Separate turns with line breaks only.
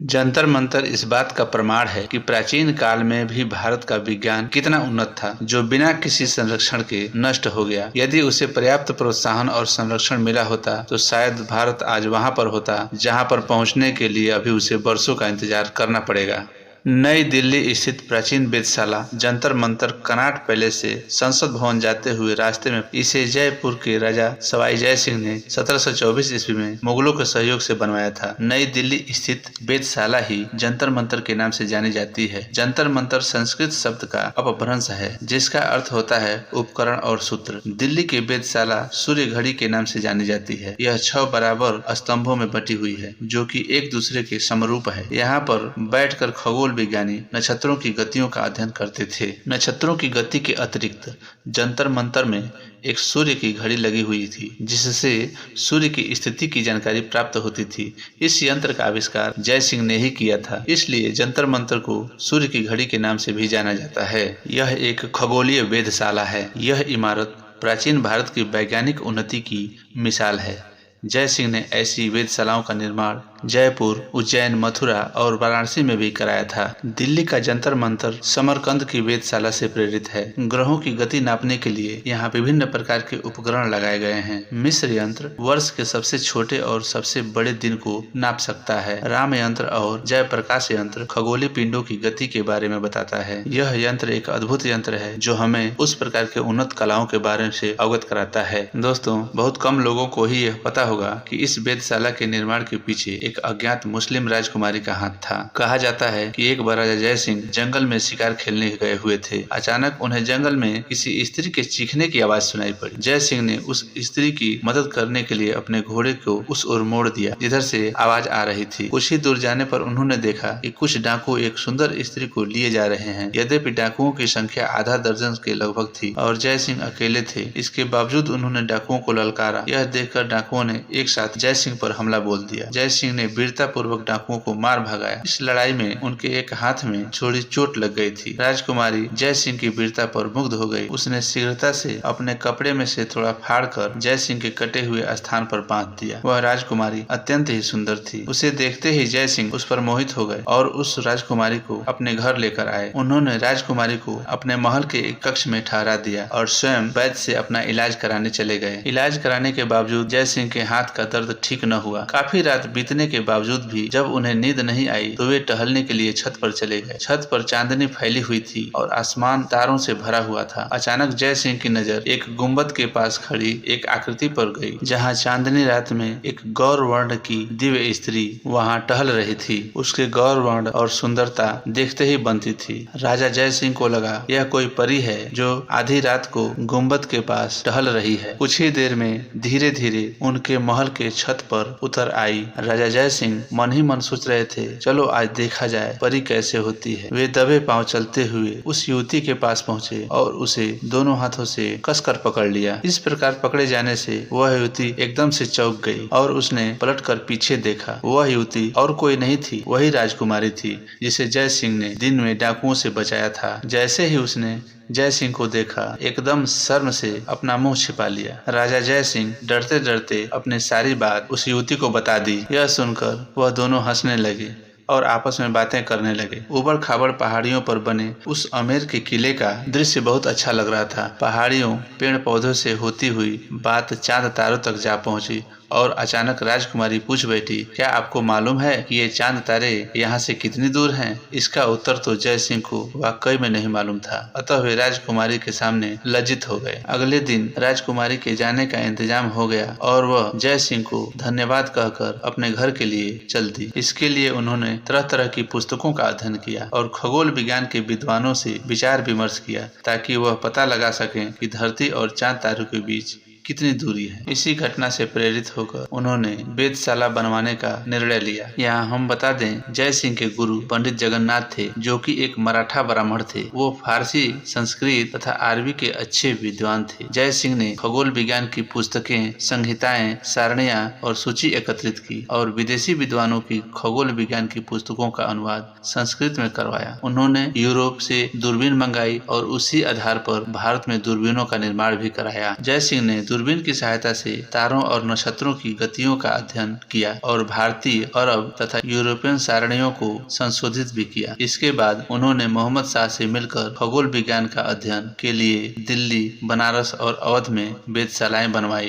जंतर मंतर इस बात का प्रमाण है कि प्राचीन काल में भी भारत का विज्ञान कितना उन्नत था, जो बिना किसी संरक्षण के नष्ट हो गया। यदि उसे पर्याप्त प्रोत्साहन और संरक्षण मिला होता तो शायद भारत आज वहां पर होता जहां पर पहुंचने के लिए अभी उसे वर्षों का इंतजार करना पड़ेगा। नई दिल्ली स्थित प्राचीन वेधशाला जंतर मंतर कनॉट पैलेस से संसद भवन जाते हुए रास्ते में इसे जयपुर के राजा सवाई जय सिंह ने 1724 ईस्वी में मुगलों के सहयोग से बनवाया था। नई दिल्ली स्थित वेधशाला ही जंतर मंतर के नाम से जानी जाती है। जंतर मंतर संस्कृत शब्द का अपभ्रंश है जिसका अर्थ होता है उपकरण और सूत्र। दिल्ली की वेधशाला सूर्य घड़ी के नाम से जानी जाती है। यह 6 बराबर स्तंभों में बटी हुई है जो कि एक दूसरे के समरूप है। यहाँ पर बैठकर खगोल विज्ञानी नक्षत्रों की गतियों का अध्ययन करते थे। नक्षत्रों की गति के अतिरिक्त जंतर मंतर में एक सूर्य की घड़ी लगी हुई थी जिससे सूर्य की स्थिति की जानकारी प्राप्त होती थी। इस यंत्र का आविष्कार जय सिंह ने ही किया था, इसलिए जंतर मंतर को सूर्य की घड़ी के नाम से भी जाना जाता है। यह एक खगोलीय वेधशाला है। यह इमारत प्राचीन भारत की वैज्ञानिक उन्नति की मिसाल है। जय सिंह ने ऐसी वेधशालाओं का निर्माण जयपुर, उज्जैन, मथुरा और वाराणसी में भी कराया था। दिल्ली का जंतर मंतर समरकंद की वेधशाला से प्रेरित है। ग्रहों की गति नापने के लिए यहाँ विभिन्न प्रकार के उपकरण लगाए गए हैं। मिस्र यंत्र वर्ष के सबसे छोटे और सबसे बड़े दिन को नाप सकता है। राम यंत्र और जय प्रकाश यंत्र खगोलीय पिंडों की गति के बारे में बताता है। यह यंत्र एक अद्भुत यंत्र है जो हमें उस प्रकार के उन्नत कलाओं के बारे से अवगत कराता है। दोस्तों, बहुत कम लोगों को ही यह पता होगा कि इस वेधशाला के निर्माण के पीछे एक अज्ञात मुस्लिम राजकुमारी का हाथ था। कहा जाता है कि एक बार राजा जय सिंह जंगल में शिकार खेलने गए हुए थे। अचानक उन्हें जंगल में किसी स्त्री के चीखने की आवाज सुनाई पड़ी। जय सिंह ने उस स्त्री की मदद करने के लिए अपने घोड़े को उस ओर मोड़ दिया जिधर से आवाज आ रही थी। कुछ ही दूर जाने पर उन्होंने देखा कि कुछ डाकू एक सुंदर स्त्री को लिए जा रहे हैं। यद्यपि डाकुओं की संख्या आधा दर्जन के लगभग थी और जय सिंह अकेले थे, इसके बावजूद उन्होंने डाकुओं को ललकारा। यह देखकर डाकुओं ने एक साथ जय सिंह पर हमला बोल दिया। जय सिंह ने वीरता पूर्वक डाकुओं को मार भगाया। इस लड़ाई में उनके एक हाथ में थोड़ी चोट लग गई थी। राजकुमारी जय सिंह की वीरता पर मुग्ध हो गई। उसने शीघ्रता से अपने कपड़े में से थोड़ा फाड़कर जय सिंह के कटे हुए स्थान पर बांध दिया। वह राजकुमारी अत्यंत ही सुंदर थी। उसे देखते ही जय सिंह उस पर मोहित हो गए और उस राजकुमारी को अपने घर लेकर आए। उन्होंने राजकुमारी को अपने महल के एक कक्ष में ठहरा दिया और स्वयं वैद्य से अपना इलाज कराने चले गए। इलाज कराने के बावजूद जय सिंह के हाथ का दर्द ठीक न हुआ। काफी रात बीतने के बावजूद भी जब उन्हें नींद नहीं आई तो वे टहलने के लिए छत पर चले गए। छत पर चांदनी फैली हुई थी और आसमान तारों से भरा हुआ था। अचानक जय सिंह की नजर एक गुम्बद के पास खड़ी एक आकृति पर गई जहाँ चांदनी रात में एक गौर वर्ण की दिव्य स्त्री वहाँ टहल रही थी। उसके गौर वर्ण और सुंदरता देखते ही बनती थी। राजा जय सिंह को लगा यह कोई परी है जो आधी रात को गुम्बद के पास टहल रही है। कुछ ही देर में धीरे धीरे उनके महल के छत पर उतर आई। राजा जय सिंह मन ही मन सोच रहे थे, चलो आज देखा जाए परी कैसे होती है। वे दबे पांव चलते हुए उस युवती के पास पहुँचे और उसे दोनों हाथों से कसकर पकड़ लिया। इस प्रकार पकड़े जाने से वह युवती एकदम से चौंक गई और उसने पलटकर पीछे देखा। वह युवती और कोई नहीं थी, वही राजकुमारी थी जिसे जय सिंह ने दिन में डाकुओं से बचाया था। जैसे ही उसने जय सिंह को देखा एकदम शर्म से अपना मुंह छिपा लिया। राजा जय सिंह डरते डरते अपनी सारी बात उस युवती को बता दी। यह सुनकर वह दोनों हंसने लगे और आपस में बातें करने लगे। उबड़ खाबड़ पहाड़ियों पर बने उस आमेर के किले का दृश्य बहुत अच्छा लग रहा था। पहाड़ियों पेड़ पौधों से होती हुई बात चांद तारों तक जा पहुंची और अचानक राजकुमारी पूछ बैठी, क्या आपको मालूम है कि ये चांद तारे यहाँ से कितनी दूर हैं? इसका उत्तर तो जय सिंह को वाकई में नहीं मालूम था। अतः वे राजकुमारी के सामने लज्जित हो गए। अगले दिन राजकुमारी के जाने का इंतजाम हो गया और वह जय सिंह को धन्यवाद कहकर अपने घर के लिए चल दी। इसके लिए उन्होंने तरह तरह की पुस्तकों का अध्ययन किया और खगोल विज्ञान के विद्वानों से विचार विमर्श किया ताकि वह पता लगा सकें कि धरती और चांद तारों के बीच कितनी दूरी है। इसी घटना से प्रेरित होकर उन्होंने वेधशाला बनवाने का निर्णय लिया। यहाँ हम बता दें, जय सिंह के गुरु पंडित जगन्नाथ थे जो कि एक मराठा ब्राह्मण थे। वो फारसी, संस्कृत तथा अरबी के अच्छे विद्वान थे। जय सिंह ने खगोल विज्ञान की पुस्तकें, संहिताएं, सारणियां और सूची एकत्रित की और विदेशी विद्वानों की खगोल विज्ञान की पुस्तकों का अनुवाद संस्कृत में करवाया। उन्होंने यूरोप से दूरबीन मंगाई और उसी आधार पर भारत में दूरबीनों का निर्माण भी कराया। जय सिंह ने दूरबीन की सहायता से तारों और नक्षत्रों की गतियों का अध्ययन किया और भारतीय, अरब तथा यूरोपियन सारणियों को संशोधित भी किया। इसके बाद उन्होंने मोहम्मद शाह से मिलकर खगोल विज्ञान का अध्ययन के लिए दिल्ली, बनारस और अवध में वेधशालाएं बनवाई।